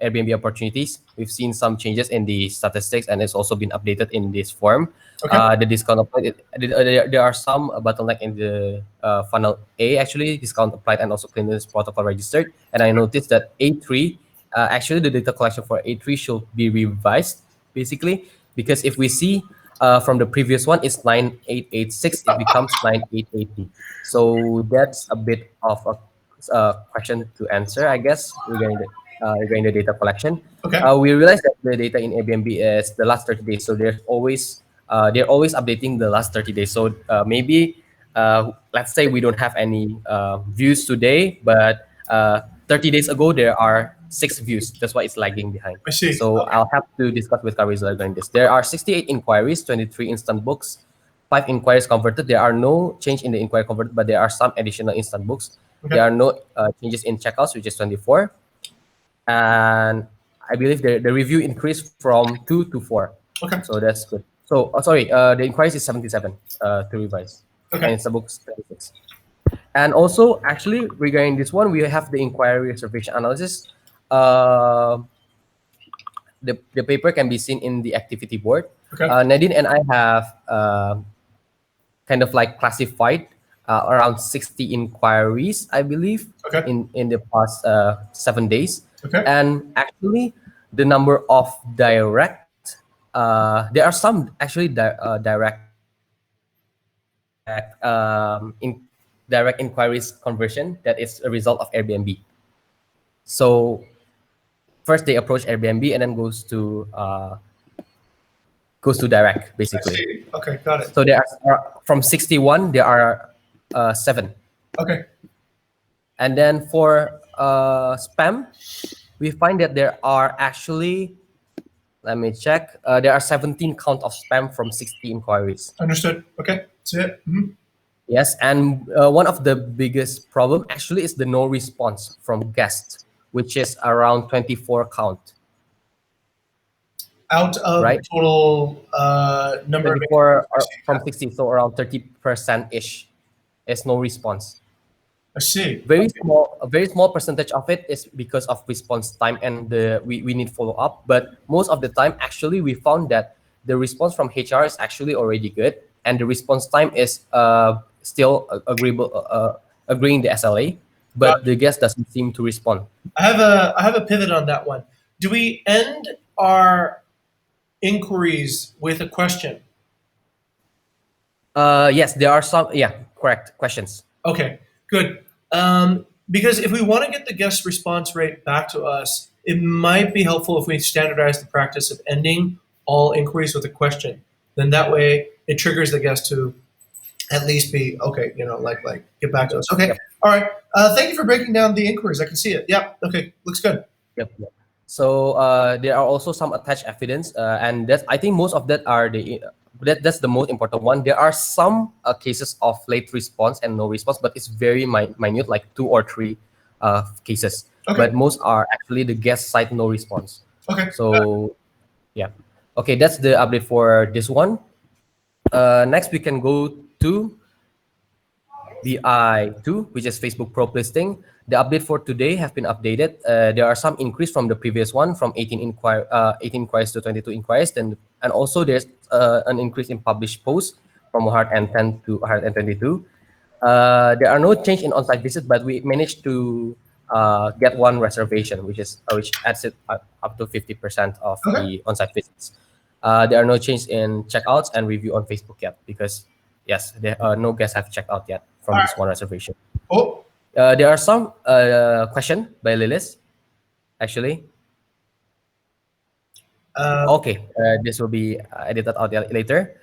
Airbnb opportunities. We've seen some changes in the statistics, and it's also been updated in this form. Okay. The discount applied. There are some bottleneck in the funnel A, actually discount applied and also cleanliness protocol registered. And I noticed that A3, actually the data collection for A3 should be revised basically, because if we see from the previous one, it's 9886, it becomes 9880. So that's a bit of a question to answer, I guess, regarding the data collection. Okay. We realize that the data in Airbnb is the last 30 days, so they're always updating the last 30 days. So maybe let's say we don't have any views today, but 30 days ago there are 6 views. That's why it's lagging behind. I see. So Okay. I'll have to discuss with Carissa regarding this. There are 68 inquiries, 23 instant books, 5 inquiries converted. There are no change in the inquiry converted, but there are some additional instant books. Okay. There are no changes in checkouts, which is 24. And I believe the review increased from 2 to 4. Okay. So that's good. So, sorry, the inquiries is 77 to revise. Okay. And it's the books 26. And also, actually, regarding this one, we have the inquiry reservation analysis. The paper can be seen in the activity board. Okay. Nadine and I have kind of like classified around 60 inquiries, I believe, Okay. in the past 7 days. Okay. And actually, the number of there are some actually direct direct inquiries conversion that is a result of Airbnb. So first they approach Airbnb and then goes to direct, I basically. see. Okay, got it. So there are from 61 there are 7. Okay. And then for spam, we find that there are actually, let me check, there are 17 count of spam from 60 inquiries. Understood. Okay. That's it. Mhm. Yes, and one of the biggest problem actually is the no response from guests, which is around 24 count. Out of Right. the total number of 24 inquiries. from 60, so around 30%-ish is no response. I see. A very small percentage of it is because of response time and we need follow up. But most of the time, actually, we found that the response from HR is actually already good, and the response time is still agreeing the SLA, but the guest doesn't seem to respond. I have a pivot on that one. Do we end our inquiries with a question? Yes, there are some. Yeah, correct questions. Okay, good. Because if we want to get the guest response rate back to us, it might be helpful if we standardize the practice of ending all inquiries with a question. Then that way it triggers the guest to at least be okay, like get back to us. Okay, Yep. all right. Thank you for breaking down the inquiries. I can see it. Yep. Okay, looks good. Yep. So there are also some attached evidence, and I think most of that are that's the most important one. There are some cases of late response and no response, but it's very minute, like 2 or 3 cases. Okay. But most are actually the guest side no response. Okay. So yeah, okay, that's the update for this one. Next, we can go to VI2, which is Facebook Pro listing. The update for today have been updated. There are some increase from the previous one, from 18 inquiries to 22 inquiries. And also there's an increase in published posts from 110 to 122. There are no change in on-site visits, but we managed to get 1 reservation, which adds it up to 50% of the on-site visits. There are no change in checkouts and review on Facebook yet, because yes, no guests have checked out yet from this 1 reservation. Oh, There are some question by Lilis, actually. Okay, this will be edited out later.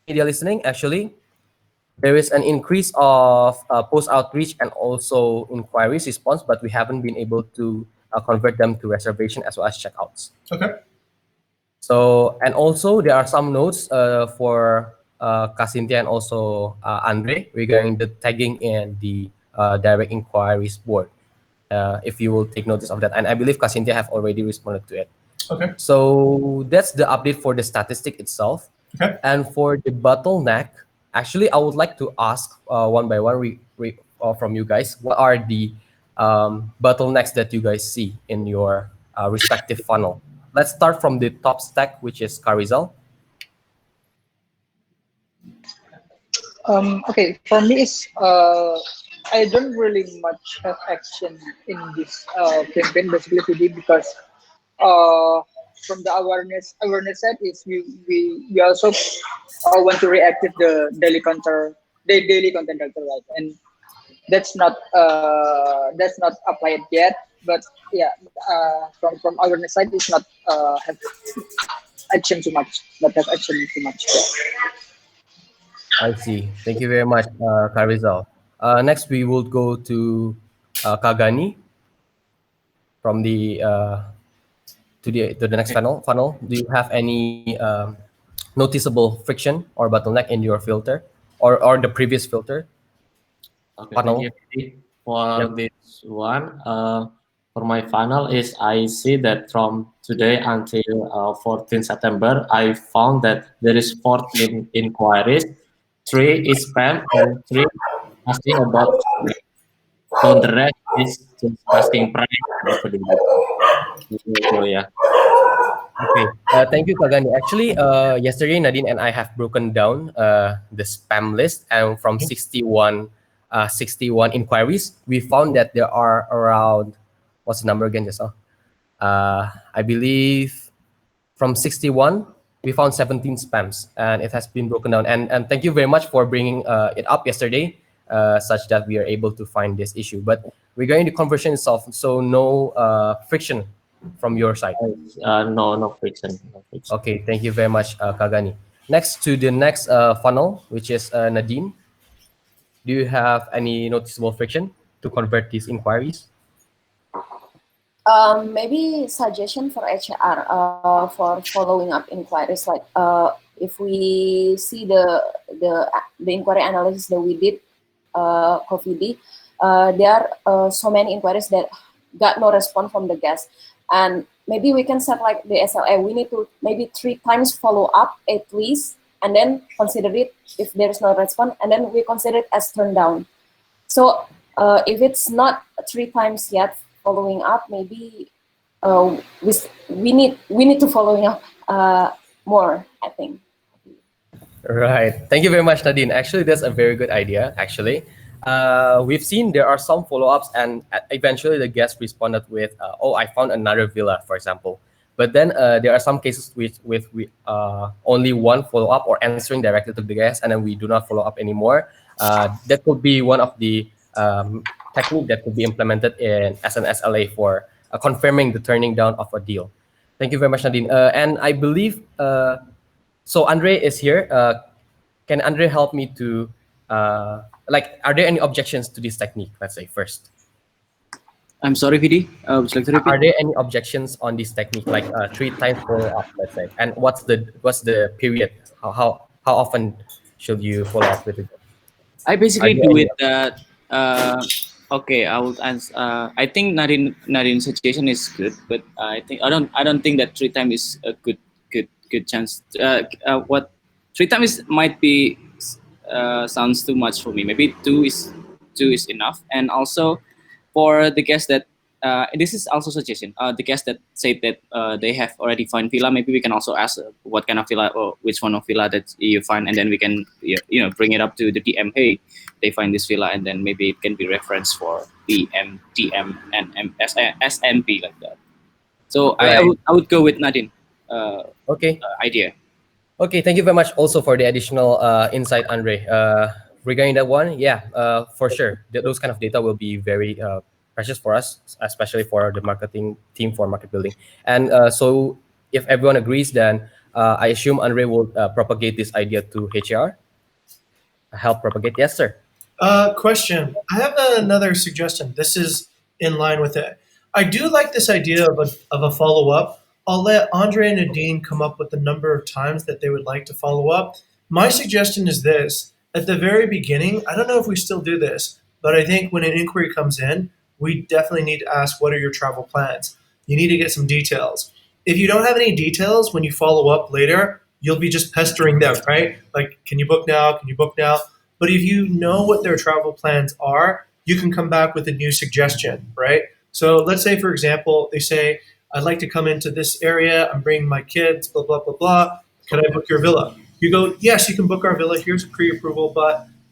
Media listening, actually, there is an increase of post outreach and also inquiries response, but we haven't been able to convert them to reservation as well as checkouts. okay. So, and also there are some notes for Casintia and also Andre regarding the tagging in the direct inquiries board. If you will take notice of that, and I believe Casintia have already responded to it. Okay. So that's the update for the statistic itself. Okay. And for the bottleneck, actually, I would like to ask one by one from you guys, what are the bottlenecks that you guys see in your respective funnel. Let's start from the top stack, which is Carizal. Okay, for me is I don't really much have action in this campaign basically today because uh, from the awareness side is we also want to reactive the daily content filter, right? And that's not applied yet, but yeah, from awareness side is not have action too much, not have action too much. I see. Thank you very much, Carizal. Next, we will go to Kagani from the to the next Okay, funnel. Do you have any noticeable friction or bottleneck in your filter or the previous filter okay, thank you funnel? Vidi, for Yep. this one. For my final is I see that from today until 14 September, I found that there is 14 inquiries, 3 is spam, and 3 asking about storage. So the rest is just asking price and availability. So yeah. Okay. Thank you, Kagani. Actually, yesterday Nadine and I have broken down the spam list, and from 61 inquiries, we found that there are around, what's the number again, just now? I believe from 61, we found 17 spams, and it has been broken down. And thank you very much for bringing it up yesterday, such that we are able to find this issue. But regarding the conversion itself, so no friction from your side. No, no friction, no friction. Okay, thank you very much, Kagani. Next to the next funnel, which is Nadine. Do you have any noticeable friction to convert these inquiries? Maybe suggestion for HR for following up inquiries. Like if we see the inquiry analysis that we did, COVID, there are so many inquiries that got no response from the guest, and maybe we can set like the SLA. We need to maybe 3 times follow up at least, and then consider it if there is no response, and then we consider it as turned down. So if it's not 3 times yet following up, maybe we need to following up more, I think. Right. Thank you very much, Nadine. Actually, that's a very good idea. Actually, we've seen there are some follow-ups, and eventually the guest responded with, "Oh, I found another villa," for example. But then there are some cases with only one follow-up or answering directly to the guest, and then we do not follow up anymore. That could be one of the technique that could be implemented in as an SLA for confirming the turning down of a deal. Thank you very much, Nadine. And I believe. So Andre is here. Can Andre help me to like? Are there any objections to this technique? Let's say first. I'm sorry, VD. Would you like to Are repeat? there any objections on this technique, like 3 times follow up? Let's say, and what's the period? How often should you follow up with it? I Are basically there do any? it that. Okay, I would answer. I think Nadine's suggestion is good, but I don't think that 3 times is a good chance. What 3 times is might be sounds too much for me. Maybe two is enough. And also for the guests that this is also suggestion. The guests that say that they have already found villa, maybe we can also ask what kind of villa or which one of villa that you find, and then we can bring it up to the DM. Hey, they find this villa, and then maybe it can be reference for DM, DM, and SMP like that. So Right. I would go with Nadine Okay. idea. Okay, thank you very much also for the additional insight, Andre. Regarding that one, yeah, for sure. Those kind of data will be very precious for us, especially for the marketing team for market building. And so, if everyone agrees, then I assume Andre will propagate this idea to HR, help propagate. Yes, sir. Question. I have another suggestion. This is in line with it. I do like this idea of a follow up. I'll let Andre and Nadine come up with the number of times that they would like to follow up. My suggestion is this: at the very beginning, I don't know if we still do this, but I think when an inquiry comes in, we definitely need to ask, what are your travel plans? You need to get some details. If you don't have any details, when you follow up later, you'll be just pestering them, right? Like, can you book now? Can you book now? But if you know what their travel plans are, you can come back with a new suggestion, right? So let's say, for example, they say, I'd like to come into this area. I'm bringing my kids, blah, blah, blah, blah. Can I book your villa? You go, yes, you can book our villa. Here's a pre-approval,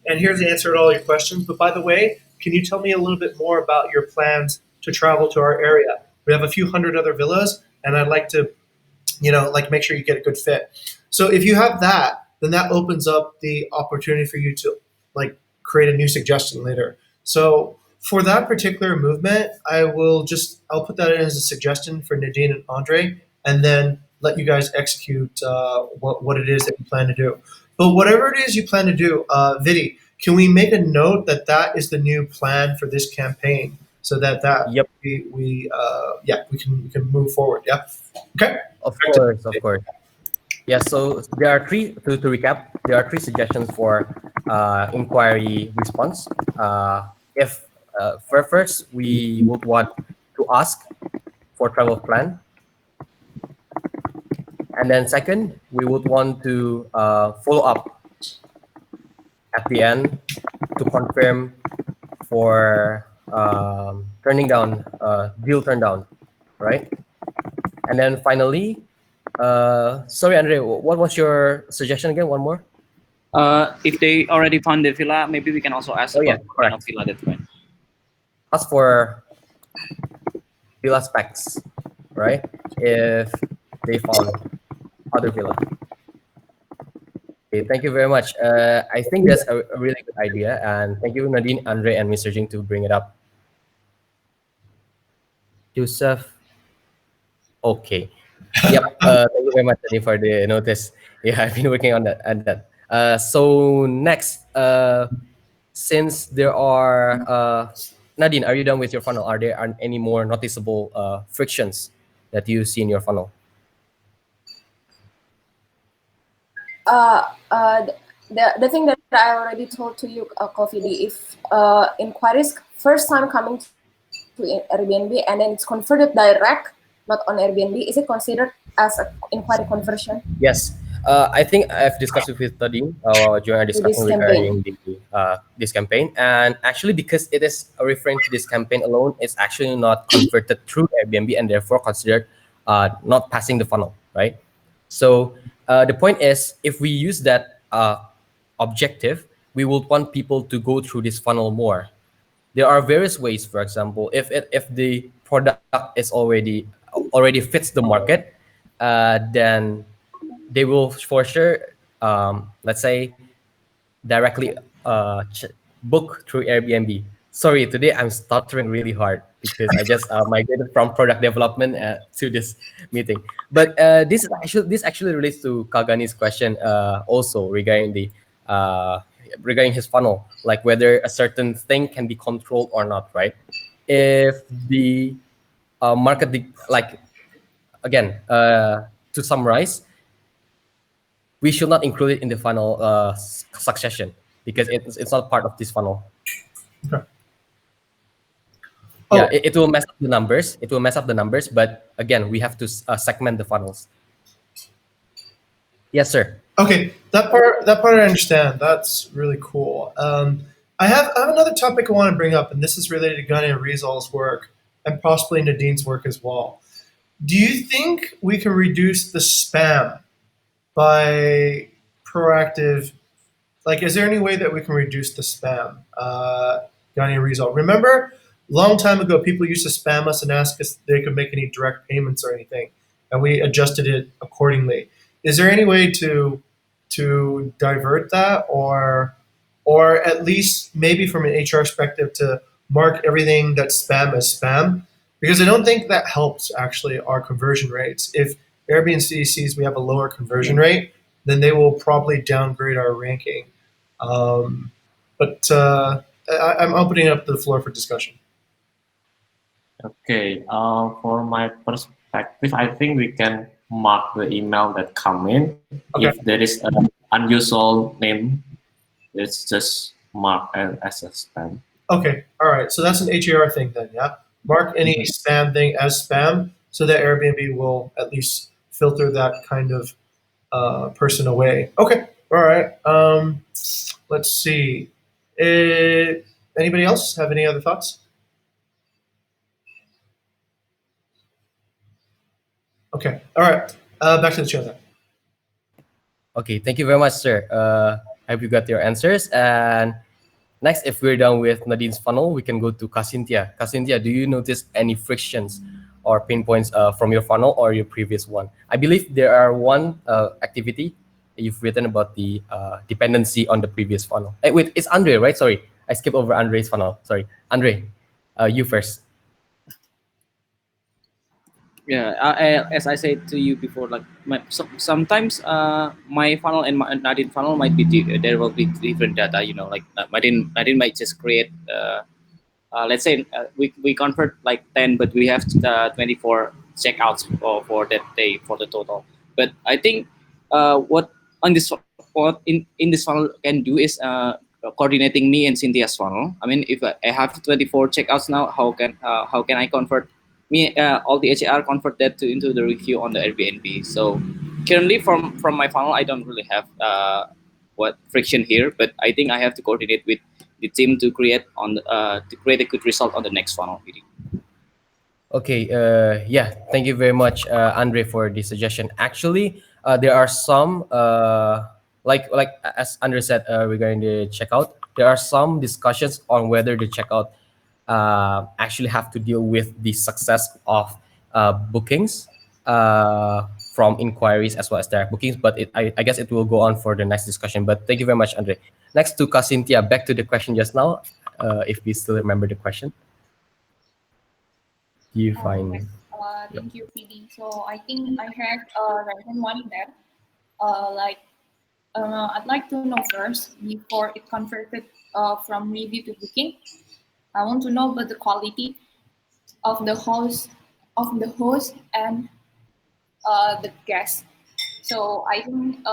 and here's the answer to all your questions. But by the way, can you tell me a little bit more about your plans to travel to our area? We have a few hundred other villas, and I'd like to, like make sure you get a good fit. So if you have that, then that opens up the opportunity for you to like create a new suggestion later. So for that particular movement, I'll put that in as a suggestion for Nadine and Andre, and then let you guys execute what it is that you plan to do. But whatever it is you plan to do, Vidi, can we make a note that that is the new plan for this campaign, so that Yep. we can move forward. Yeah. Okay. Of course, of course. Yeah, so there are three, to recap, there are three suggestions for inquiry response. If first, we would want to ask for travel plan. And then second, we would want to follow up at the end to confirm for turning down, deal turn down, right? And then finally, sorry, Andre, what was your suggestion again? One more? If they already found the villa, maybe we can also ask Oh, yeah, about what kind of correct. villa that went. Ask for villa specs, right? If they found other villa. Okay, thank you very much. I think that's a really good idea, and thank you, Nadine, Andre, and Mr. Jing to bring it up. Joseph. Okay. Yep. Thank you very much, Nadine, for the notice. Yeah, I've been working on that. So next, since there are Nadine, are you done with your funnel? Are there any more noticeable frictions that you see in your funnel? The thing that I already told to you, Coffee D, if inquiries first time coming to Airbnb and then it's converted direct, not on Airbnb, is it considered as an inquiry conversion? Yes. I think I've discussed it with Nadine during our discussion regarding this campaign, and actually because it is referring to this campaign alone, it's actually not converted through Airbnb and therefore considered not passing the funnel, right? So the point is, if we use that objective, we would want people to go through this funnel more. There are various ways. For example, if the product is already fits the market, then they will for sure, let's say, directly book through Airbnb. Sorry, today I'm stuttering really hard because I just migrated from product development to this meeting. But this actually relates to Kagani's question also regarding his funnel, like whether a certain thing can be controlled or not, right? If the market, like again, to summarize, we should not include it in the funnel succession because it's not part of this funnel. Okay. Yeah, Oh. it will mess up the numbers. It will mess up the numbers, but again, we have to segment the funnels. Yes, sir. Okay, that part I understand. That's really cool. I have another topic I want to bring up, and this is related to Gunny and Rizal's work and possibly Nadine's work as well. Do you think we can reduce the spam by proactive? Like, is there any way that we can reduce the spam? Gunny and Rizal. Remember, long time ago, people used to spam us and ask us if they could make any direct payments or anything, and we adjusted it accordingly. Is there any way to divert that, or at least maybe from an HR perspective to mark everything that's spam as spam? Because I don't think that helps actually our conversion rates. If Airbnb sees we have a lower conversion rate, then they will probably downgrade our ranking. But I'm opening up the floor for discussion. Okay, for my perspective, I think we can mark the email that come in. Okay. If there is an unusual name, it's just mark as a spam. Okay, all right. So that's an HAR thing then, yeah? Mark any spam thing as spam so that Airbnb will at least filter that kind of person away. Okay, all right. Let's see. Anybody else have any other thoughts? Okay. All right. Back to the show then. Okay, thank you very much, sir. I hope you got your answers. And next, if we're done with Nadine's funnel, we can go to Kasintia. Kasintia, do you notice any frictions or pain points from your funnel or your previous one? I believe there are one activity you've written about the dependency on the previous funnel. Wait, it's Andre, right? Sorry, I skipped over Andre's funnel. Sorry, Andre, you first. Yeah, as I said to you before, like sometimes my funnel and my Nadine funnel might be there will be different data. You know, like Nadine might just create. Let's say we convert like 10, but we have 24 checkouts for that day for the total. But I think what on this what in this funnel can do is coordinating me and Cynthia's funnel. I mean, if I have 24 checkouts now, how can I convert me all the HR convert that to into the review on the Airbnb? So currently from my funnel, I don't really have what friction here, but I think I have to coordinate with the team to create a good result on the next funnel meeting. Okay, yeah, thank you very much, Andre, for the suggestion. Actually, there are some, like as Andre said regarding the checkout, there are some discussions on whether the checkout actually have to deal with the success of bookings from inquiries as well as direct bookings. But I guess it will go on for the next discussion. But thank you very much, Andre. Next to Kasintia, back to the question just now, if we still remember the question. Do you find? Yes. Thank you, PD. So I think I had written one there. Like I'd like to know first before it converted from review to booking. I want to know about the quality of the host and the guest. So I think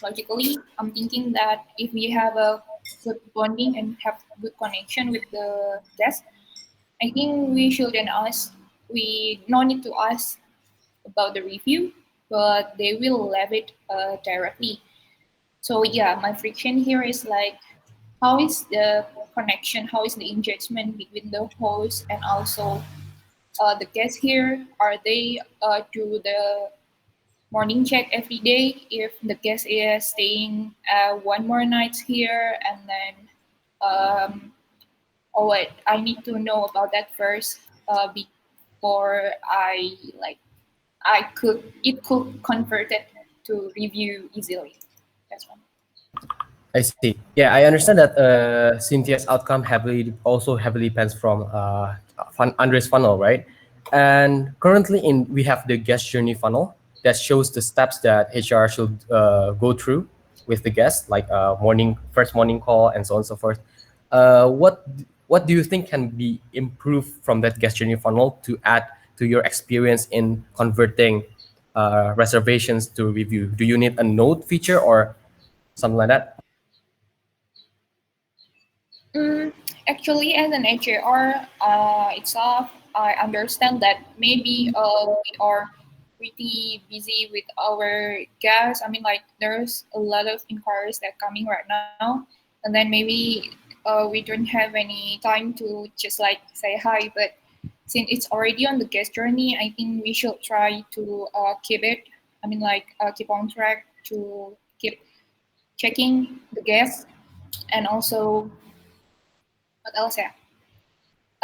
logically, I'm thinking that if we have a good bonding and have good connection with the guest, I think we shouldn't ask. We no need to ask about the review, but they will leave it directly. So yeah, my friction here is like, how is the connection? How is the engagement between the host and also the guests here? Are they do the morning check every day? If the guest is staying one more night here, and then oh wait, I need to know about that first before I like it could convert it to review easily. That's one. I see. Yeah, I understand that Cynthia's outcome heavily depends from Andre's funnel, right? And currently, we have the guest journey funnel that shows the steps that HR should go through with the guest, like first morning call, and so on and so forth. What do you think can be improved from that guest journey funnel to add to your experience in converting reservations to review? Do you need a note feature or something like that? Mm, Actually, as an HR itself, I understand that maybe we are pretty busy with our guests. I mean, like there's a lot of inquiries that are coming right now, and then maybe we don't have any time to just like say hi. But since it's already on the guest journey, I think we should try to keep it. I mean, like keep on track to keep checking the guests and also what else? Yeah.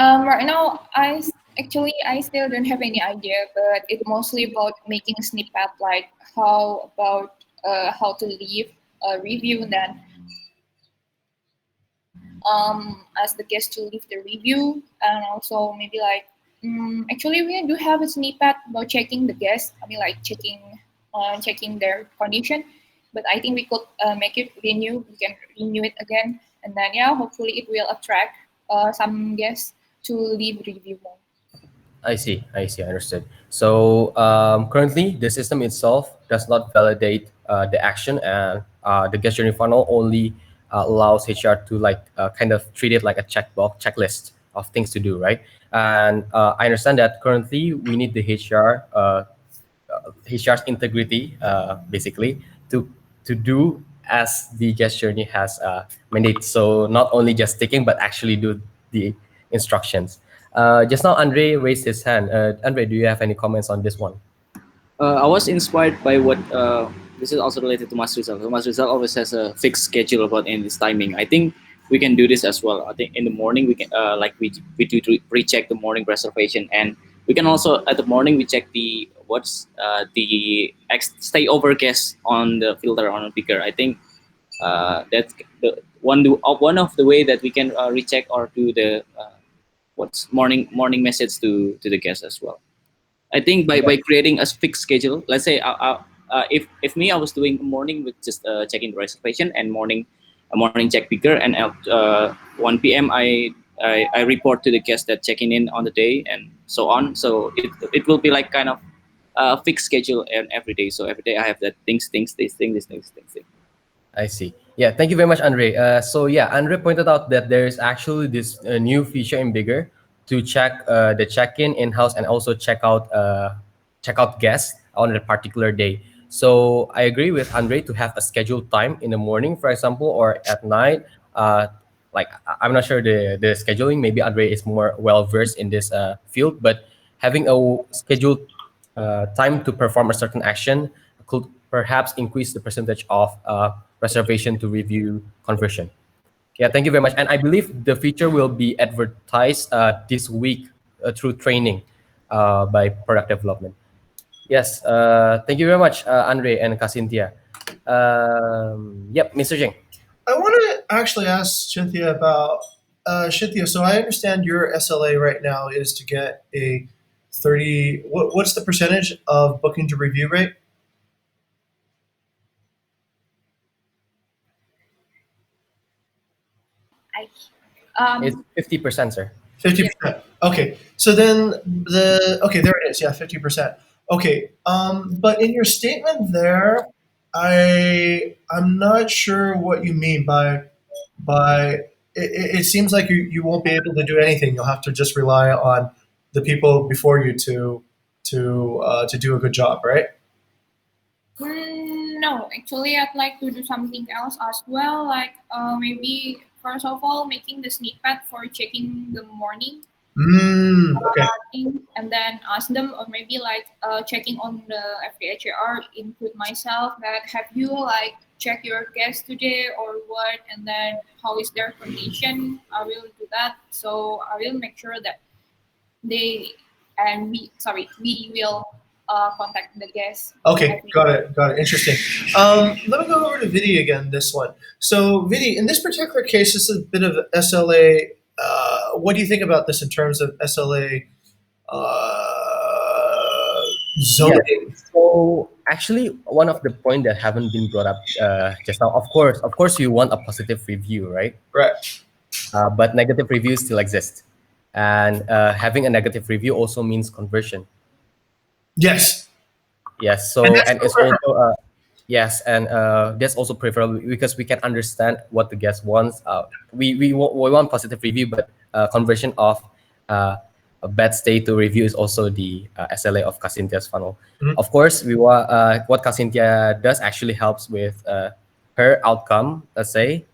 Right now, actually I still don't have any idea, but it's mostly about making a snippet, like how about how to leave a review, and then ask the guest to leave the review, and also maybe like actually we do have a snippet about checking the guest. I mean like checking their condition, but I think we could make it renew. We can renew it again, and then yeah, hopefully it will attract some guests to leave review more. I see. I see. I understood. So currently, the system itself does not validate the action, and the guest journey funnel only allows HR to kind of treat it like a checklist of things to do, right? And I understand that currently we need the HR's integrity, basically, to do as the guest journey has mandate. So not only just sticking, but actually do the instructions. Just now, Andre raised his hand. Andre, do you have any comments on this one? I was inspired by what this is also related to Mas Rizal. So Mas Rizal always has a fixed schedule about in this timing. I think we can do this as well. I think in the morning we can like we do to recheck the morning reservation, and we can also at the morning we check the what's the stay over guest on the filter on the picker. I think that's the one of the way that we can recheck or do the what's morning message to the guest as well. I think by creating a fixed schedule, let's say if me I was doing morning with just checking the reservation and morning a morning check picker, and at 1 p.m. I report to the guest that checking in on the day and so on. So it will be like kind of a fixed schedule and every day. So every day I have that things this thing this things things thing. I see. Yeah, thank you very much, Andre. So yeah, Andre pointed out that there is actually this new feature in Bigger to check the check-in in-house and also check out guests on a particular day. So I agree with Andre to have a scheduled time in the morning, for example, or at night. Like I'm not sure the scheduling. Maybe Andre is more well versed in this field, but having a scheduled time to perform a certain action could perhaps increase the percentage of reservation to review conversion. Yeah, thank you very much. And I believe the feature will be advertised this week through training by product development. Yes, thank you very much, Andre and Kasintia. Yep, Mr. Jing. I want to actually ask Cynthia about Cynthia. So I understand your SLA right now is to get a 30. What's the percentage of booking to review rate? It's 50%, sir. 50%. Okay. So then there it is. Yeah, 50%. Okay. But in your statement there, I'm not sure what you mean by it seems like you won't be able to do anything. You'll have to just rely on the people before you to do a good job, right? No, actually, I'd like to do something else as well. Like maybe first of all, making the snippet for checking the morning Okay. thing, and then ask them, or maybe like checking on the FDHR, include myself. That have you like check your guests today or what, and then how is their condition? I will do that. So I will make sure that they and we will contact the guests. Okay, got it. Interesting. Let me go over to Vidi again, this one. So, Vidi, in this particular case, this is a bit of SLA. What do you think about this in terms of SLA zoning? Yeah. So actually, one of the points that haven't been brought up just now, of course, you want a positive review, right? Right. But negative reviews still exist, and having a negative review also means conversion. Yes. Yes. So And that's and it's preferable. also yes, and that's also preferable because we can understand what the guest wants. We want positive review, but conversion of uh, a bad stay to review is also the SLA of Kasintia's funnel. Mhm. Of course, we want what Kasintia does actually helps with her outcome, let's say,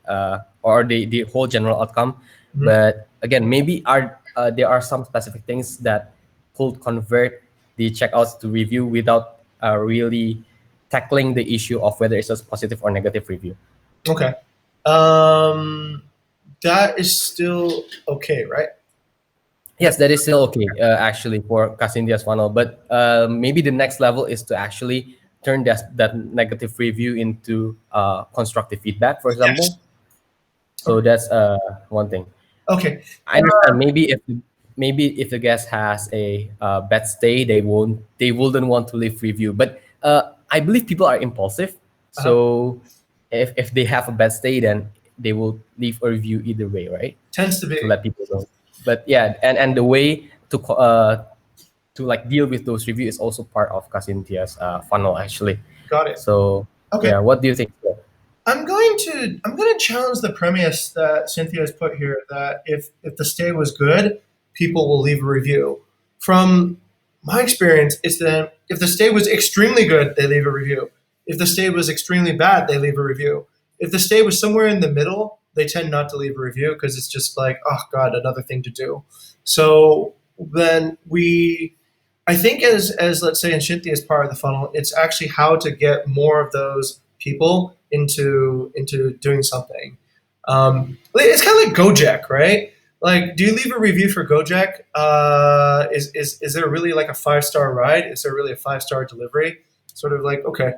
or the whole general outcome. Mhm. But again, maybe there are some specific things that could convert the checkouts to review without really tackling the issue of whether it's a positive or negative review. Okay. That is still okay, right? Yes, that is still okay, actually, for Casindia's funnel. But maybe the next level is to actually turn that negative review into constructive feedback, for example. Yes. So that's one thing. Okay. I understand. Maybe if the guest has a bad stay, they wouldn't want to leave review. But I believe people are impulsive, so if they have a bad stay, then they will leave a review either way, right? Tends to be. To let people know. But yeah, and the way to like deal with those reviews is also part of Casintia's funnel, actually. Got it. So Okay. yeah, what do you think? I'm going to challenge the premise that Cynthia has put here that if the stay was good, people will leave a review. From my experience, it's that if the stay was extremely good, they leave a review. If the stay was extremely bad, they leave a review. If the stay was somewhere in the middle, they tend not to leave a review because it's just like, oh God, another thing to do. So then I think as let's say in Shinty as part of the funnel, it's actually how to get more of those people into doing something. It's kind of like Gojek, right? Like, do you leave a review for Gojek? Is there really like a 5-star ride? Is there really a 5-star delivery? Sort of like, okay,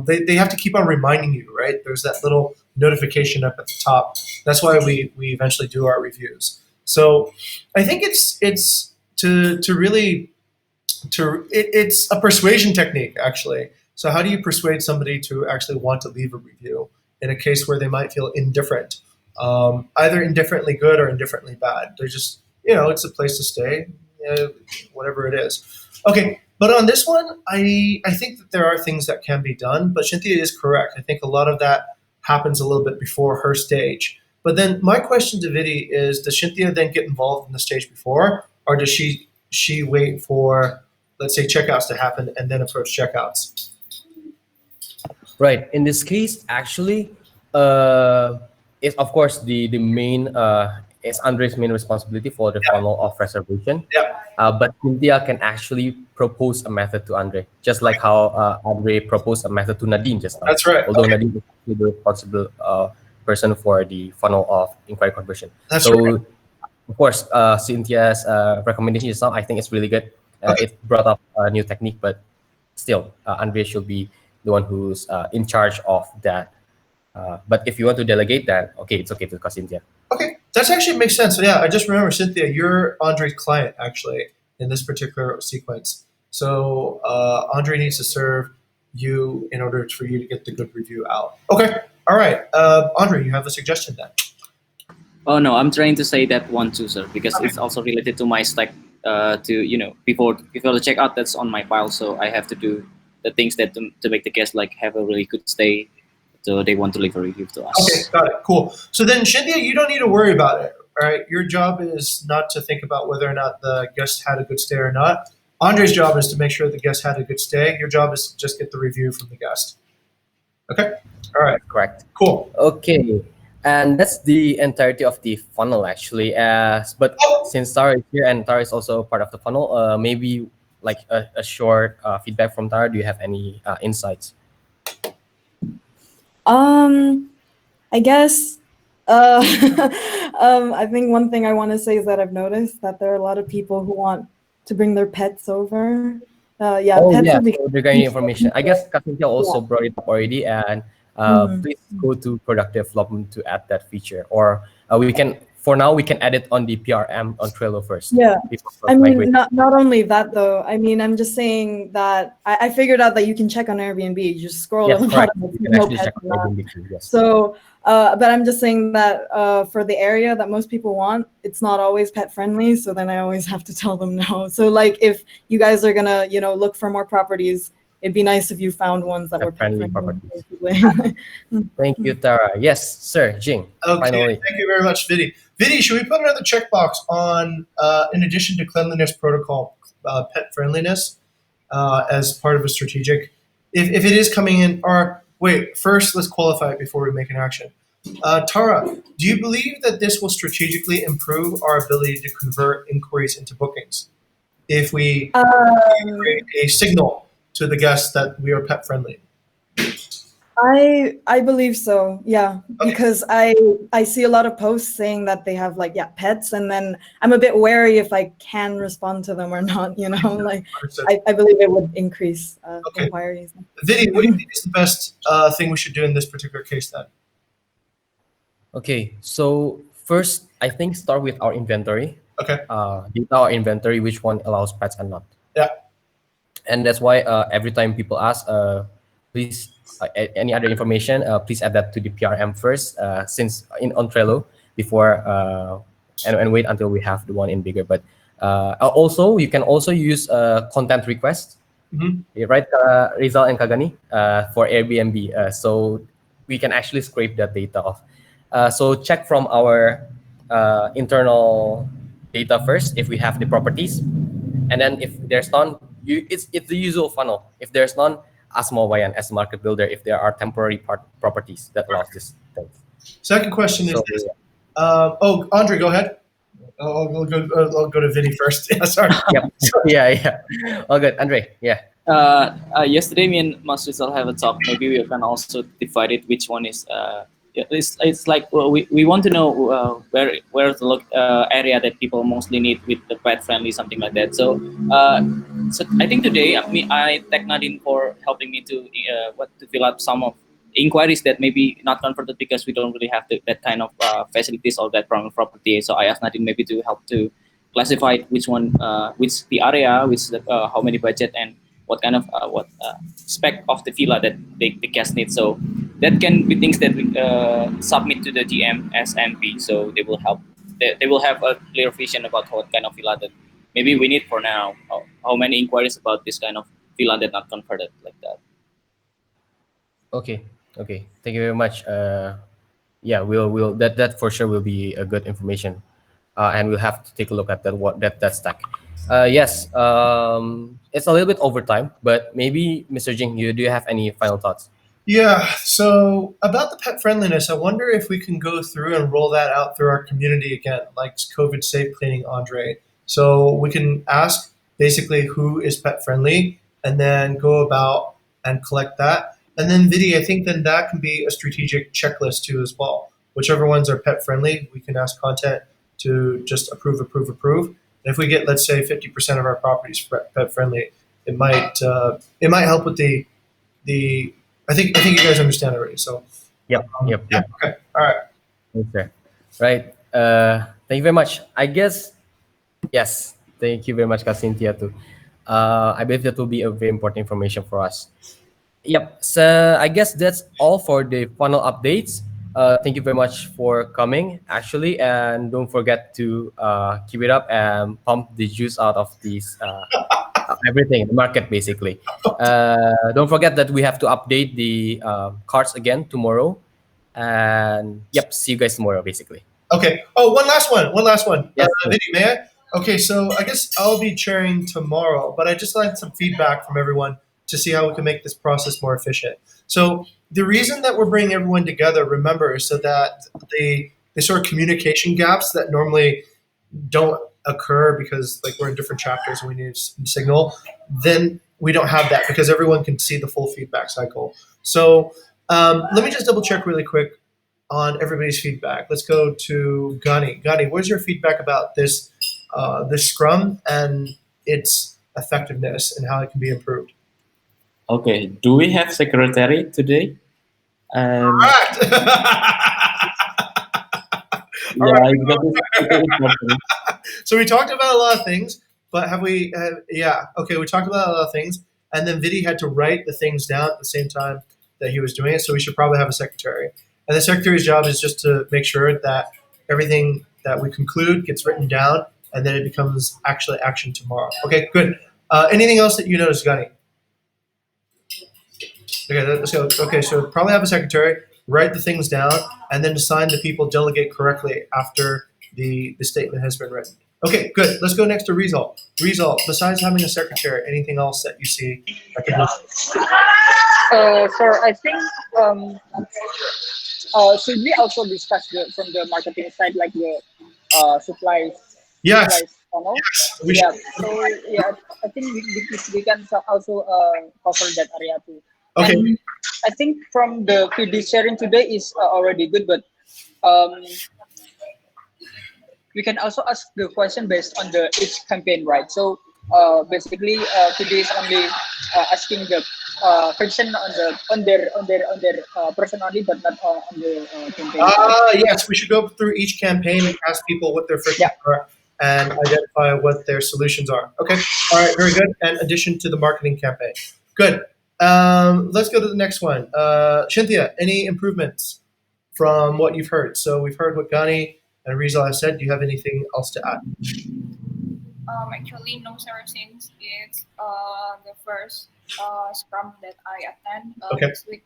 they have to keep on reminding you, right? There's that little notification up at the top. That's why we eventually do our reviews. So I think it's to really it's a persuasion technique, actually. So how do you persuade somebody to actually want to leave a review in a case where they might feel indifferent, either indifferently good or indifferently bad? They're just, it's a place to stay, whatever it is. Okay, but on this one, I think that there are things that can be done, but Cynthia is correct. I think a lot of that happens a little bit before her stage. But then my question to Vidi is, does Cynthia then get involved in the stage before, or does she wait for, let's say, checkouts to happen and then approach checkouts? Right. In this case, actually, it's of course the main it's Andre's main responsibility for the funnel of reservation. Yeah. But Cynthia can actually propose a method to Andre, just like how Andre proposed a method to Nadine just now. That's right. Although Okay. Nadine is actually the responsible person for the funnel of inquiry conversion. That's So, right. of course, Cynthia's recommendation just now, I think it's really good. Okay. It brought up a new technique, but still, Andre should be the one who's in charge of that. But if you want to delegate that, okay, it's okay to call Cynthia. Okay, that actually makes sense. So yeah, I just remember, Cynthia, you're Andre's client actually in this particular sequence. So Andre needs to serve you in order for you to get the good review out. Okay, all right. Andre, you have a suggestion then? Oh no, I'm trying to say that one too, sir, because it's also related to my stack. Before the checkout, that's on my pile, so I have to do the things that to make the guests like have a really good stay, so they want to leave a review to us. Okay, got it. Cool. So then, Cynthia, you don't need to worry about it. All right, your job is not to think about whether or not the guest had a good stay or not. Andre's job is to make sure the guest had a good stay. Your job is to just get the review from the guest. Okay. All right. Correct. Cool. Okay, and that's the entirety of the funnel actually. But since Tara is here and Tara is also part of the funnel, maybe like a short feedback from Tara. Do you have any insights? I guess I think one thing I want to say is that I've noticed that there are a lot of people who want to bring their pets over. Oh pets yeah, would be so regarding information, I guess Katinka also brought it up already, and please go to product development to add that feature, or we can, for now, we can add it on the PRM on Trello first. Yeah, before I mean, migrate. not only that though. I mean, I'm just saying that I figured out that you can check on Airbnb. You just scroll Yes, at the correct. bottom. You can No actually pets check on allowed. Airbnb too, yes. So, but I'm just saying that for the area that most people want, it's not always pet friendly. So then I always have to tell them no. So like if you guys are gonna, look for more properties, it'd be nice if you found ones that were pet Pet-friendly friendly. properties. Thank you, Tara. Yes, sir, Jing. Okay. Finally. Thank you very much, Vidi. Vidi, should we put another checkbox on, in addition to cleanliness protocol, pet friendliness as part of a strategic? If it is coming in, or wait, first let's qualify it before we make an action. Tara, do you believe that this will strategically improve our ability to convert inquiries into bookings if we create a signal to the guests that we are pet friendly? I believe so, yeah, Okay. because I see a lot of posts saying that they have pets, and then I'm a bit wary if I can respond to them or not. Like Understood. I believe it would increase Okay. inquiries. Vidi, what do you think is the best thing we should do in this particular case then? Okay, so first, I think start with our inventory. Okay. Data our inventory, which one allows pets and not. Yeah. And that's why every time people ask, please, any other information, please add that to the PRM first, since on Trello before, and wait until we have the one in bigger. But also, you can also use content request, right, Rizal and Kagani, for Airbnb. So we can actually scrape that data off. So check from our internal data first if we have the properties, and then if there's none, it's the usual funnel. If there's none, Asmawayan as a market builder if there are temporary properties that allows this thing. Second question is So this. Andre, go ahead. I'll go to Vinny first. Yeah, sorry. yep, yeah. All good, Andre. Yeah. Yesterday, me and Mas Rizal have a talk. Maybe we can also divide it. Which one is? It's like, well, we want to know where the area that people mostly need with the pet friendly, something like that. So I think today I thank Nadine for helping me to to fill out some of inquiries that maybe not converted because we don't really have that kind of facilities or that property. So I asked Nadine maybe to help to classify which one, which the area, which how many budget, and what kind of what spec of the villa that the guest needs. So that can be things that we submit to the GM as MP. So they will help. They will have a clear vision about what kind of villa that maybe we need for now. How many inquiries about this kind of villa that not converted like that. Okay. Okay. Thank you very much. Yeah, we'll that for sure will be a good information, and we'll have to take a look at that stack. Yes. It's a little bit over time, but maybe Mr. Jing, do you have any final thoughts? Yeah, so about the pet friendliness, I wonder if we can go through and roll that out through our community again, like COVID safe cleaning, Andre. So we can ask basically who is pet friendly and then go about and collect that. And then Vidi, I think then that can be a strategic checklist too as well. Whichever ones are pet friendly, we can ask content to just approve, approve, approve. And if we get, let's say, 50% of our properties pet friendly, it might help with the I think you guys understand already. So Yep. yeah, okay, all right. Okay. Right. Thank you very much. I guess yes. Thank you very much, Kak Cynthia too. I believe that will be a very important information for us. Yep. So I guess that's all for the final updates. Thank you very much for coming, actually, and don't forget to keep it up and pump the juice out of these everything, the market basically. Don't forget that we have to update the cards again tomorrow, and yep, see you guys tomorrow, basically. Okay. Oh, one last one. One last one. Yes. Vinny, may I? Okay, so I guess I'll be chairing tomorrow, but I just like some feedback from everyone to see how we can make this process more efficient. So the reason that we're bringing everyone together, remember, is so that the sort of communication gaps that normally don't occur because like we're in different chapters and we need signal, then we don't have that because everyone can see the full feedback cycle. So let me just double check really quick on everybody's feedback. Let's go to Gani. Gani, what is your feedback about this Scrum and its effectiveness and how it can be improved? Okay, do we have secretary today? Correct. Yeah, it's important. So we talked about a lot of things, but have we? Yeah. Okay, we talked about a lot of things, and then Vidi had to write the things down at the same time that he was doing it. So we should probably have a secretary, and the secretary's job is just to make sure that everything that we conclude gets written down, and then it becomes actually action tomorrow. Okay, good. Anything else that you noticed, Gunny? Okay, let's go. Okay, so probably have a secretary, write the things down, and then assign the people delegate correctly after the statement has been written. Okay, good. Let's go next to Rizal. Rizal, besides having a secretary, anything else that you see that can help? So I think should we also discuss from the marketing side, like the supplies? Yes. Supplies funnel? Yes. We Yeah. should. So yeah, I think we can also cover that area too. Okay. And I think from the PD sharing today is already good, but um, we can also ask the question based on the each campaign, right? So basically, PD is only asking the question on their person only, but not on the campaign. Yes, we should go through each campaign and ask people what their frictions are and identify what their solutions are. Okay. All right. Very good. And addition to the marketing campaign. Good. Let's go to the next one. Cynthia, any improvements from what you've heard? So we've heard what Ghani and Rizal have said. Do you have anything else to add? Actually, no, sir, since it's the first scrum that I attend this week.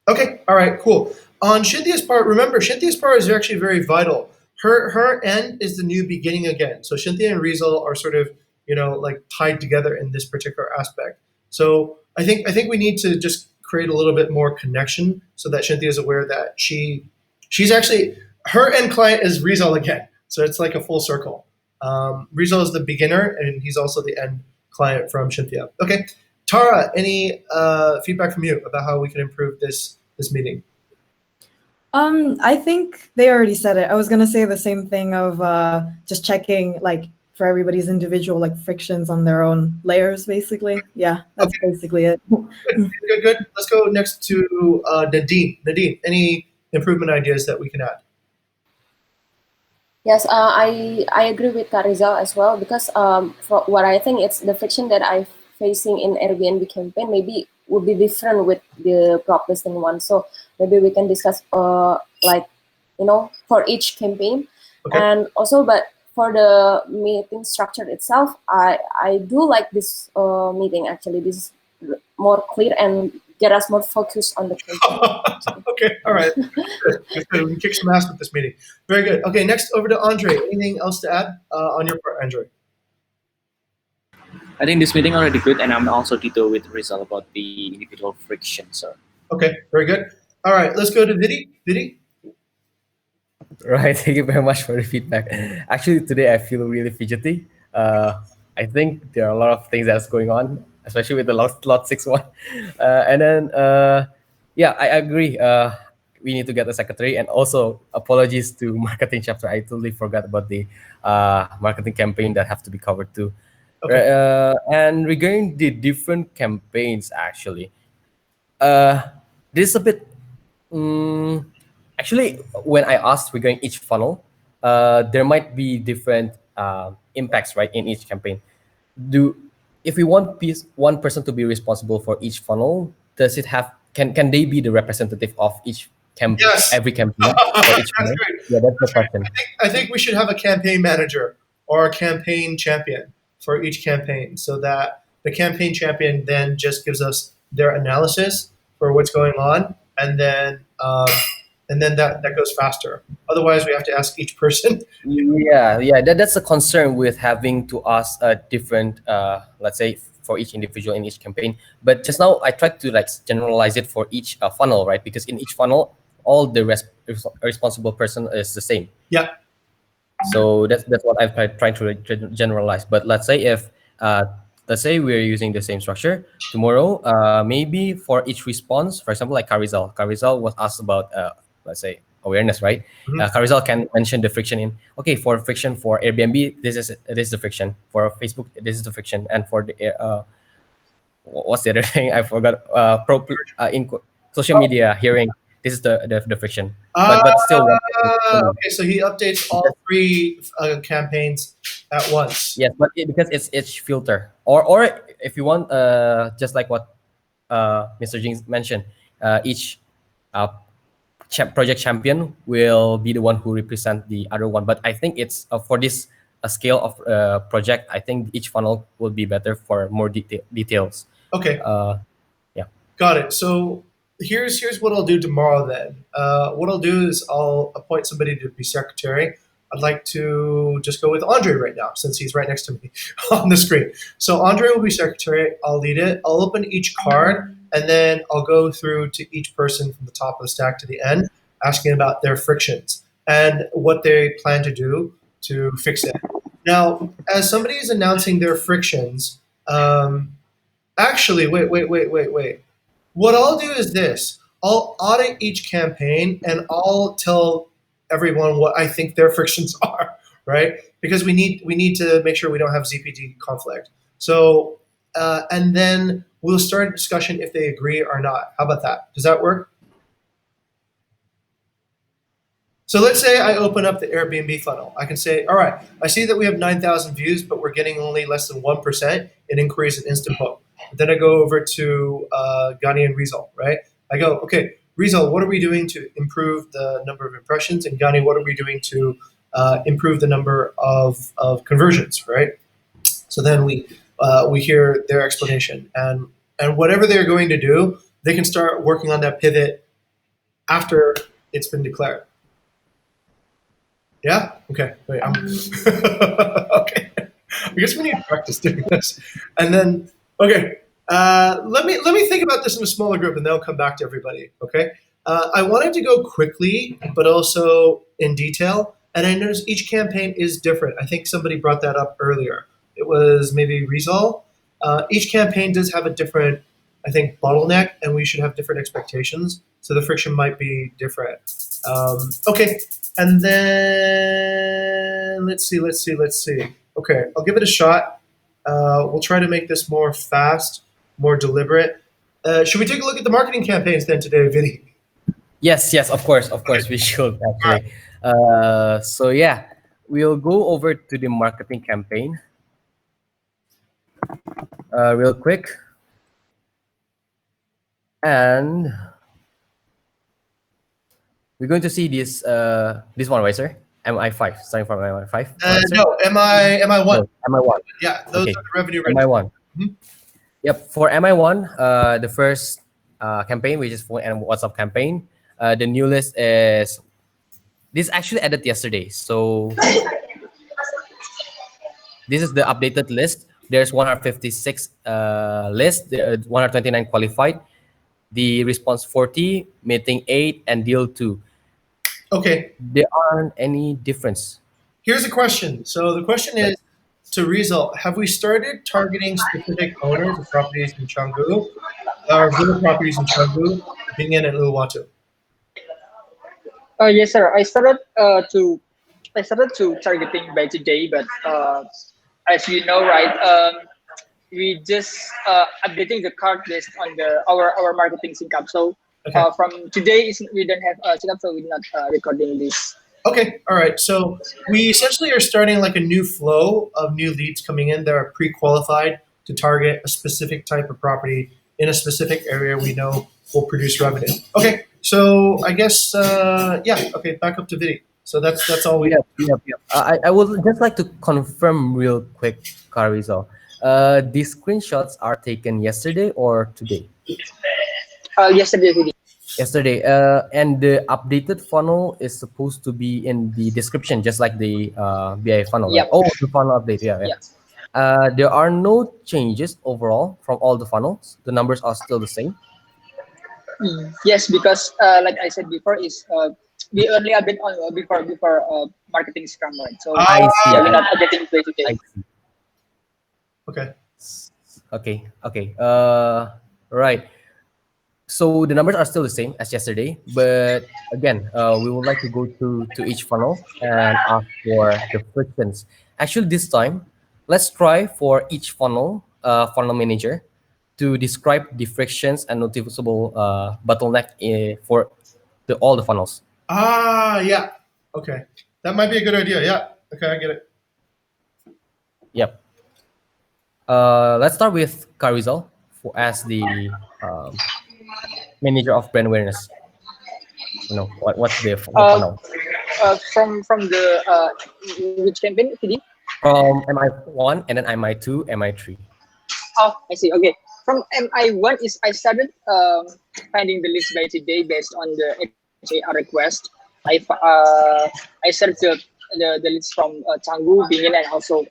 Okay. All right. Cool. On Cynthia's part, remember, Cynthia's part is actually very vital. Her end is the new beginning again. So Cynthia and Rizal are sort of, like tied together in this particular aspect. So I think we need to just create a little bit more connection so that Cynthia is aware that she's actually her end client is Rizal again. So it's like a full circle. Rizal is the beginner, and he's also the end client from Cynthia. Okay, Tara, any feedback from you about how we can improve this meeting? I think they already said it. I was gonna say the same thing of just checking like for everybody's individual like frictions on their own layers, basically. Yeah, that's basically it. Good. Let's go next to Nadine. Nadine, any improvement ideas that we can add? Yes, I agree with Karizal as well, because for what I think it's the friction that I'm facing in Airbnb campaign maybe would be different with the prop listing one. So maybe we can discuss like, you know, for each campaign. Okay. And also, but for the meeting structure itself, I do like this meeting actually. This is more clear and get us more focused on the campaign. Okay, all right. Good. We kick some ass with this meeting. Very good. Okay, next over to Andre. Anything else to add on your part, Andre? I think this meeting already good, and I'm also ditto with Rizal about the individual friction. So Okay, very good. All right, let's go to Vidi. Vidi? Right. Thank you very much for the feedback. Actually, today I feel really fidgety. I think there are a lot of things that's going on, especially with the lot 6 one. And then, yeah, I agree. We need to get a secretary, and also apologies to marketing chapter. I totally forgot about the marketing campaign that have to be covered too. Okay. And regarding the different campaigns, actually, this is a bit. mm Actually, when I asked regarding each funnel, there might be different impacts, right, in each campaign. Do If we want one person to be responsible for each funnel, does it have can they be the representative of each Yes. every campaign for each That's funnel? great. Yeah, that's the That's great. question. I think we should have a campaign manager or a campaign champion for each campaign, so that the campaign champion then just gives us their analysis for what's going on, and then that goes faster. Otherwise, we have to ask each person. Yeah, that's a concern with having to ask a different, let's say, for each individual in each campaign. But just now, I tried to like generalize it for each funnel, right? Because in each funnel, all the responsible person is the same. Yeah. So that's what I've tried to generalize. But let's say we're using the same structure tomorrow. Maybe for each response, for example, like Carizal was asked about let's say awareness, right? Mhm. Carizal can mention the friction in for friction for Airbnb. This is the friction for Facebook. This is the friction, and for the what's the other thing? I forgot. Social media hearing. This is the friction. But still, one person. Okay, so he updates all three campaigns at once. Yes, but because it's each filter, or if you want, just like what Mr. Jing mentioned, each uh, project champion will be the one who represent the other one. But I think it's for this scale of project. I think each funnel will be better for more details. Okay, Yeah. got it. So here's what I'll do tomorrow then. What I'll do is I'll appoint somebody to be secretary. I'd like to just go with Andre right now, since he's right next to me on the screen. So Andre will be secretary. I'll lead it. I'll open each card, and then I'll go through to each person from the top of the stack to the end, asking about their frictions and what they plan to do to fix it. Now, as somebody is announcing their frictions, actually, wait. What I'll do is this. I'll audit each campaign, and I'll tell everyone what I think their frictions are, right? Because we need to make sure we don't have ZPD conflict. So, and then we'll start a discussion if they agree or not. How about that? Does that work? So let's say I open up the Airbnb funnel. I can say, all right, I see that we have 9,000 views, but we're getting only less than 1% in inquiries and instant book. Then I go over to Gani and Rizal, right? I go, okay, Rizal, what are we doing to improve the number of impressions? And Gani, what are we doing to improve the number of conversions, right? So then we hear their explanation, and whatever they're going to do, they can start working on that pivot after it's been declared. Yeah. Okay. Wait. Okay. I guess we need practice doing this, and then okay. Let me think about this in a smaller group, and then I'll come back to everybody. Okay. I wanted to go quickly, but also in detail. And I noticed each campaign is different. I think somebody brought that up earlier. It was maybe Rizal. Each campaign does have a different, I think, bottleneck, and we should have different expectations. So the friction might be different. Okay, and then let's see. Okay, I'll give it a shot. We'll try to make this more fast, more deliberate. Should we take a look at the marketing campaigns then today, Vinny? Yes, yes, of course, we should actually. So yeah, we'll go over to the marketing campaign real quick, and we're going to see this one, right, sir? MI5, starting from MI5. No, am I one? No, MI1. Yeah, those Okay. are the revenue. MI1. Mhm. Yep. For MI1, the first campaign, which is phone and WhatsApp campaign, the new list is this actually added yesterday. So this is the updated list. There's 156 list, 129 qualified. The response 40, meeting 8, and deal 2. Okay, There aren't any difference. here's a question. So the question is to Rizal, have we started targeting specific owners of properties in Canggu, or villa properties in Canggu, Bingen, and Uluwatu? Yes, sir. I started to targeting by today, but as you know, right, we just updating the card list on our marketing sync up. So Okay. from today, we don't have sync up, so we're not recording this. Okay, all right. So we essentially are starting like a new flow of new leads coming in that are pre-qualified to target a specific type of property in a specific area we know will produce revenue. Okay, so I guess yeah. Okay, back up to Vidi. So that's all we. Yep. I would just like to confirm real quick, Carizo. These screenshots are taken yesterday or today? Yesterday, video. Yesterday. And the updated funnel is supposed to be in the description, just like the BI funnel. Right? Yep. Oh, the funnel update. Yeah. Yeah. There are no changes overall from all the funnels. The numbers are still the same. Yes, because like I said before, is we only update on before marketing scrum, right? So I see. we're not updating day to I day. see. Okay. Okay. Right. So the numbers are still the same as yesterday, but again, we would like to go to each funnel and ask for the frictions. Actually, this time, let's try for each funnel manager to describe the frictions and noticeable bottleneck for all the funnels. Yeah. Okay, that might be a good idea. Yeah. Okay, I get it. Yep. Let's start with Carizal as the manager of brand awareness. What's the funnel? From the which campaign, PD? From MI1 and then MI2, MI3. Oh, I see. Okay. From MI1 is I started finding the list by today based on the HAR request. I searched the list from Canggu, Bingin, and also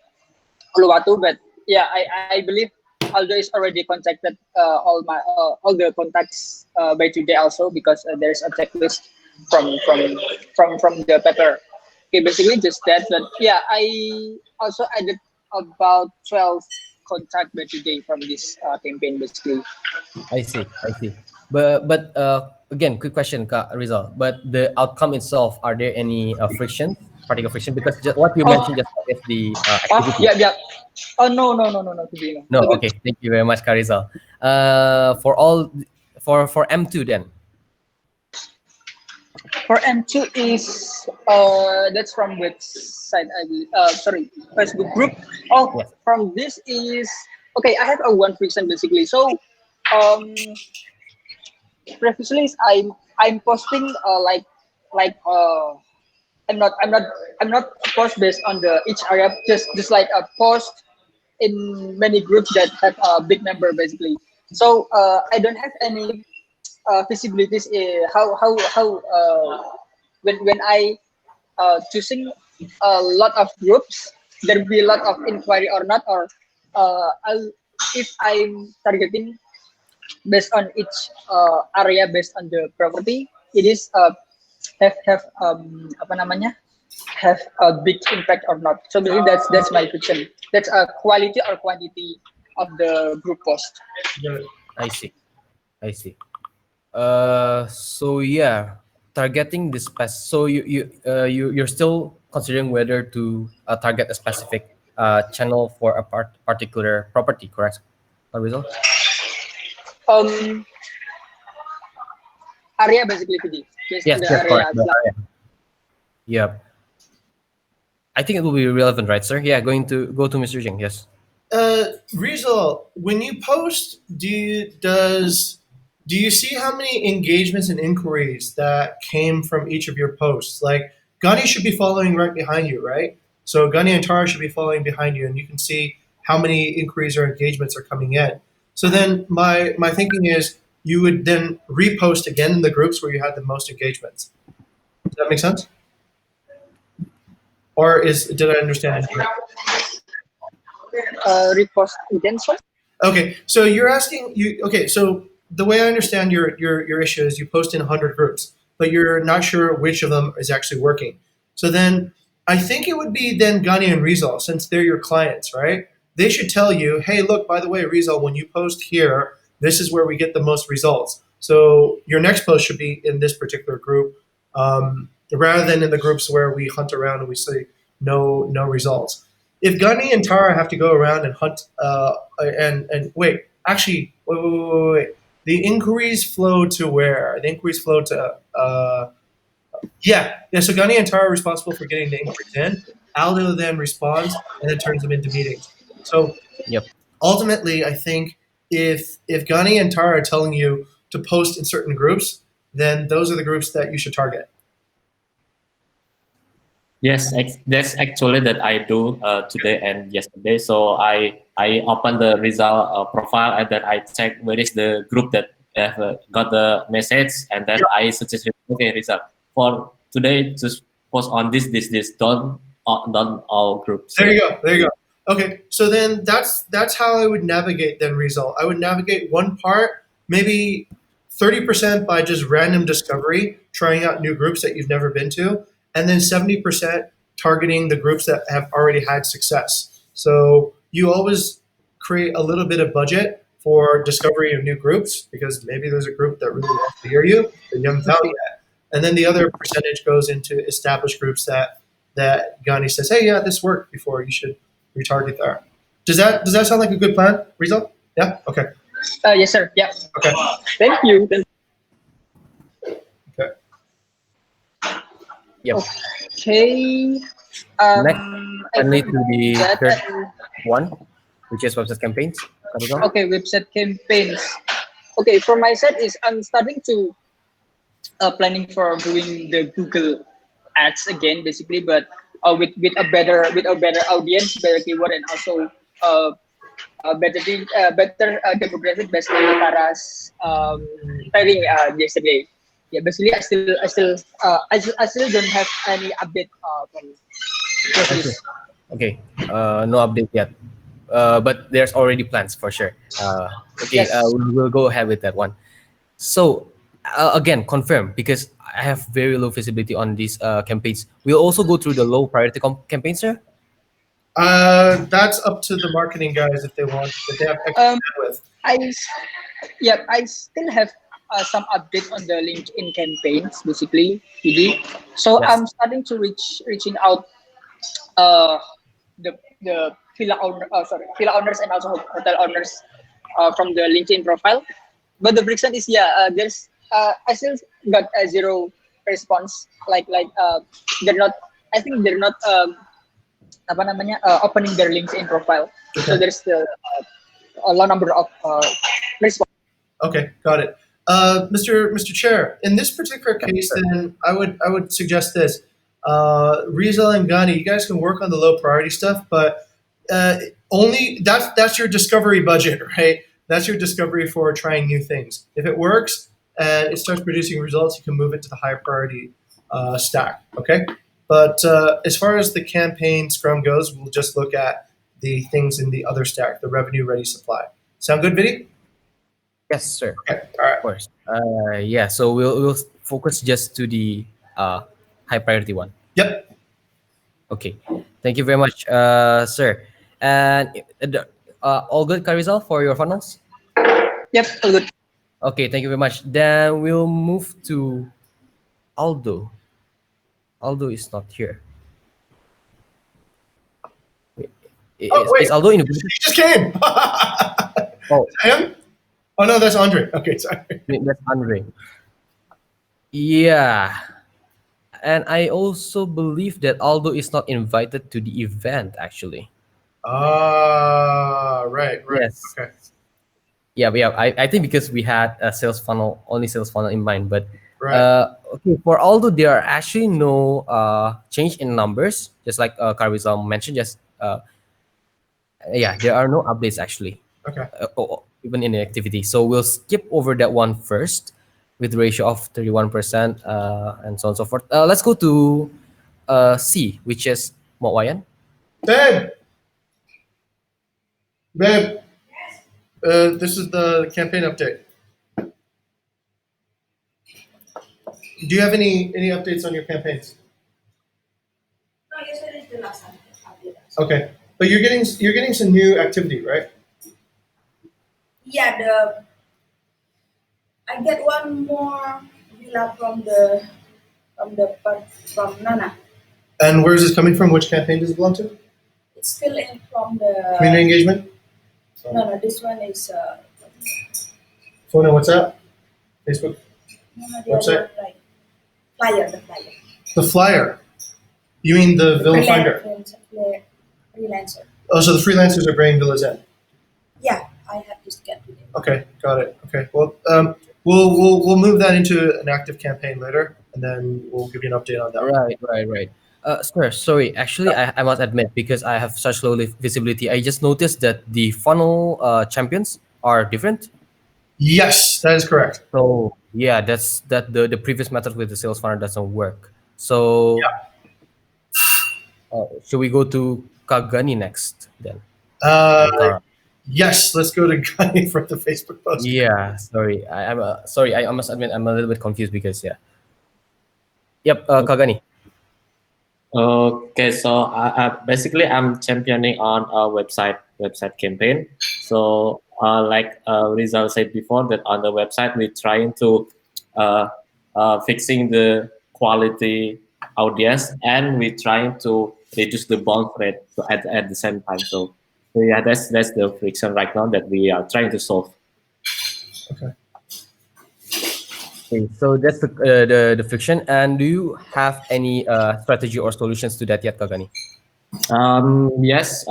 Uluwatu. But yeah, I believe Aldo is already contacted all the contacts by today also because there's a checklist from the paper. Okay, basically just that. But yeah, I also added about 12 contact by today from this campaign basically. I see. But again, quick question, Rizal. But the outcome itself, are there any particular friction? Because what you mentioned just now is the activity. Yeah. Oh no, today No, no. okay. Thank you very much, Carizal. For M2 then. For M2 is that's from website I believe. Sorry, Facebook group. Oh, Yes. from this is okay. I have a one friction basically. So previously is I'm posting like I'm not post based on the each area. Just like a post in many groups that have a big number basically. So I don't have any visibilities. How when I choosing a lot of groups, there will be a lot of inquiry or not, or I'll if I'm targeting based on each area based on the property, it is have apa namanya, have a big impact or not. So basically that's my question. That's a quality or quantity of the group post. I see. I see. So yeah, targeting this so you're still considering whether to target a specific channel for a particular property, correct, Rizal? Um, area basically PD. Based on Yes, the yes, area. correct. The area. Yeah, I think it will be relevant, right, sir? Yeah, going to go to Mr. Jing. Yes. Rizal, when you post, do you see how many engagements and inquiries that came from each of your posts? Like Gani should be following right behind you, right? So Gani and Tara should be following behind you, and you can see how many inquiries or engagements are coming in. So then my thinking is you would then repost again in the groups where you had the most engagements. Does that make sense? Or did I understand it? Repost again, sir. Okay, so you're asking you. Okay, so the way I understand your issue is you post in 100 groups, but you're not sure which of them is actually working. So then I think it would be then Gani and Rizal, since they're your clients, right? They should tell you, hey, look, by the way, Rizal, when you post here, this is where we get the most results. So your next post should be in this particular group, rather than in the groups where we hunt around and we say no results. If Gani and Tara have to go around and hunt and wait, actually, wait. The inquiries flow to where? The inquiries flow to yeah. So Gani and Tara are responsible for getting the inquiries in. Aldo then responds and then turns them into meetings. So Yep. ultimately, I think if Gani and Tara are telling you to post in certain groups, then those are the groups that you should target. Yes, that's actually that I do today and yesterday. So I open the result profile and then I check where is the group that have got the message, and then I suggest okay result for today just post on this. Don't all groups. There you go. There you go. Okay, so then that's how I would navigate then result. I would navigate one part, maybe 30% by just random discovery, trying out new groups that you've never been to, and then 70% targeting the groups that have already had success. So you always create a little bit of budget for discovery of new groups because maybe there's a group that really wants to hear you that you haven't found yet. And then the other percentage goes into established groups that Gani says, hey, yeah, this worked before, you should retarget there. Does that sound like a good plan, Rizal? Yeah? Okay. Yes, sir. Yeah. Okay. Thank you. Okay. Yep. Okay. Next, I finally think to the that, third one, which is website campaigns. Rizal? okay, website campaigns. Okay, from my side is I'm starting to planning for doing the Google ads again, basically, but with a better audience, better keyword, and also better demographic based on Tara's training yesterday. Yeah, basically, I still don't have any update from this. Okay. No update yet. But there's already plans for sure. Okay. Yes. We'll go ahead with that one. So again, confirm because I have very low visibility on these campaigns. We'll also go through the low priority campaigns, sir. That's up to the marketing guys if they want, if they have extra bandwidth. I still have some updates on the LinkedIn campaigns, basically, PD. So Yes. I'm starting to reaching out the villa owners and also hotel owners from the LinkedIn profile. But the friction is there's I still got a zero response. Like they're not. I think they're not apa namanya opening their LinkedIn profile. So there's still a low number of response. Okay, got it. Mr. Chair, in this particular case, then I would suggest this. Rizal and Gani, you guys can work on the low priority stuff, but only that's your discovery budget, right? That's your discovery for trying new things. If it works and it starts producing results, you can move it to the high priority stack. Okay, but as far as the campaign scrum goes, we'll just look at the things in the other stack, the revenue ready supply. Sound good, Vidi? Yes, sir. Okay, all right. Of course. Yeah. So we'll focus just to the high priority one. Yep. Okay. Thank you very much, sir. And all good, Carizal, for your funnels. Yep, all good. Okay. Thank you very much. Then we'll move to Aldo. Aldo is not here. Oh, wait. Is Aldo in the He just came. Oh, Him? Oh, no, that's Andre. Okay, sorry. that's Andre. Yeah. And I also believe that Aldo is not invited to the event, actually. Ah, right. Yes. Okay. Yeah. I think because we had a only sales funnel in mind. But Right. okay, for Aldo, there are actually no change in numbers, just like Carizal mentioned. Just yeah, there are no updates actually, Okay. even in the activity. So we'll skip over that one first, with the ratio of 31%, and so on and so forth. Let's go to C, which is Mokwayan. Babe. Babe. This is the campaign update. Do you have any updates on your campaigns? No, yesterday is the last update. Okay, but you're getting some new activity, right? Yeah, I get one more villa from Nana. And where is this coming from? Which campaign does it belong to? It's still in from the Community engagement. No, this one is Phone and WhatsApp, Facebook, the Website? other, like the flyer. the flyer. You mean the Villa Finder? Freelancer. Oh, so the freelancers are bringing villas in. Yeah, I have to get with it. Okay, got it. Okay, well, we'll move that into an active campaign later, and then we'll give you an update on that. Right. Sir, sorry. Actually, I must admit, because I have such low visibility, I just noticed that the funnel champions are different. Yes, that is correct. So yeah, the previous method with the sales funnel doesn't work. So should we go to Kagani next then? Tara. Yes, let's go to Gunny for the Facebook post. Yeah, sorry. I'm sorry. I must admit I'm a little bit confused because yeah. Yep, Kagani. Okay, so basically I'm championing on a website campaign. So like Rizal said before, that on the website we're trying to fixing the quality audience, and we're trying to reduce the bounce rate at the same time. So yeah, that's the friction right now that we are trying to solve. Okay, so that's the friction. And do you have any strategy or solutions to that yet, Kagani? Yes.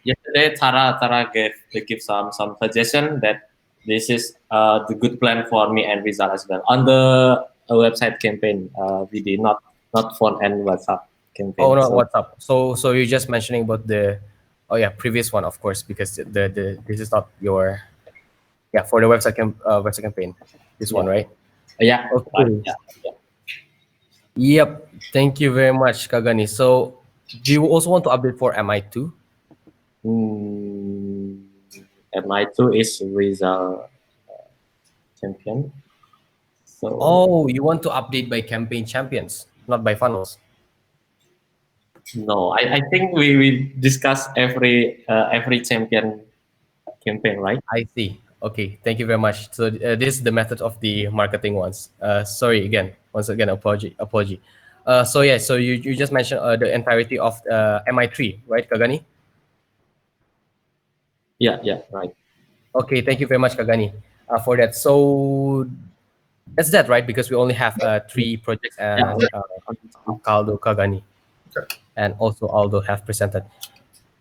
Yesterday, Tara gave some suggestion that this is the good plan for me and Rizal as well. On the website campaign, we did not phone and WhatsApp campaign. Oh no, So, what's up? So you're just mentioning about the previous one, of course, because the this is not your for the website campaign. This one, right? yeah. Okay. Right, yeah. Yep. Thank you very much, Kagani. So do you also want to update for MI2? MI2 is Rizal champion. So Oh, you want to update by campaign champions, not by funnels. no, I think we discuss every champion campaign, right? I see. Okay, thank you very much. So this is the method of the marketing ones. Sorry again, once again, apology. So yeah, so you just mentioned the entirety of MI3, right, Kagani? Yeah, right. Okay, thank you very much, Kagani, for that. So that's that, right? Because we only have three projects, and Caldo, Kagani, and also Aldo have presented.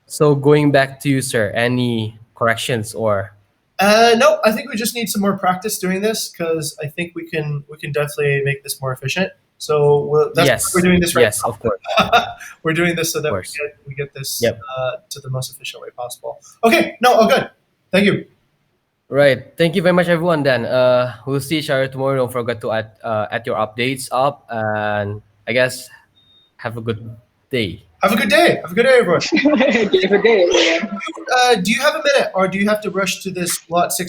So going back to you, sir, any corrections or No, I think we just need some more practice doing this because I think we can definitely make this more efficient. So that's yes, why we're doing this right yes, now. of course. We're doing this so that course. we get this Yep. to the most efficient way possible. Okay, no, all good. Thank you. Right. Thank you very much, everyone. Then we'll see each other tomorrow. Don't forget to add your updates up, and I guess have a good day. Have a good day. Have a good day, everyone. Give a day, everyone. Do you have a minute, or do you have to rush to this lot 16?